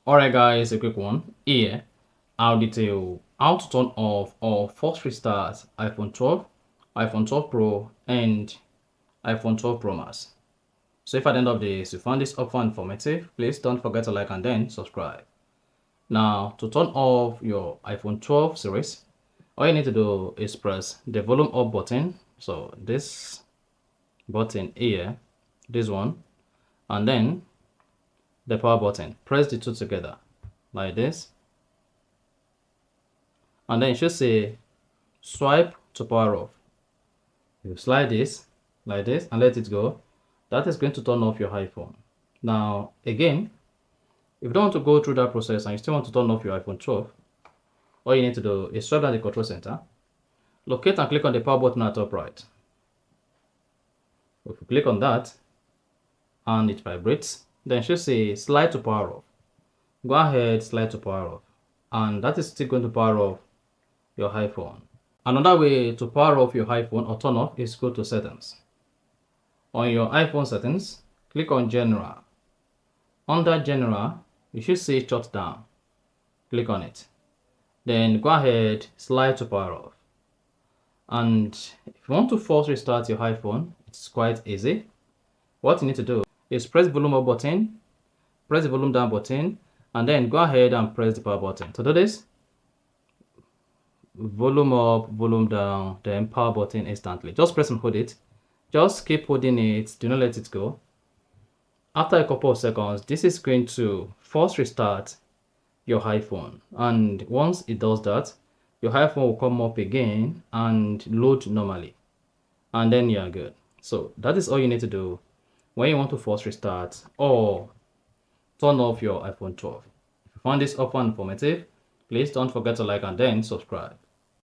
Alright guys, a quick one. Here, I'll detail how to turn off or force restart iPhone 12, iPhone 12 Pro, and iPhone 12 Pro Max. So if at the end of this you found this helpful and informative, please don't forget to like and then subscribe. Now, to turn off your iPhone 12 series, all you need to do is press the volume up button. So this button here, this one, and then the power button. Press the two together like this, and then it should say swipe to power off. You slide this like this and let it go. That is going to turn off your iPhone. Now again, if you don't want to go through that process and you still want to turn off your iPhone 12, all you need to do is swipe down the control center, locate and click on the power button at top right. If you click on that and it vibrates, then it should say slide to power off. Go ahead, slide to power off, and that is still going to power off your iPhone. Another way to power off your iPhone or turn off is go to settings. On your iPhone settings, click on general. Under general, you should see shut down. Click on it. Then go ahead, slide to power off. And if you want to force restart your iPhone, it's quite easy. What you need to do is press the volume up button, press the volume down button, and then go ahead and press the power button. To do this, volume up, volume down, then power button instantly. Just press and hold it. Just keep holding it, do not let it go. After a couple of seconds, this is going to force restart your iPhone, and once it does that, your iPhone will come up again and load normally, and then you're good. So that is all you need to do when you want to force restart or turn off your iPhone 12. If you found this helpful and informative, please don't forget to like and then subscribe.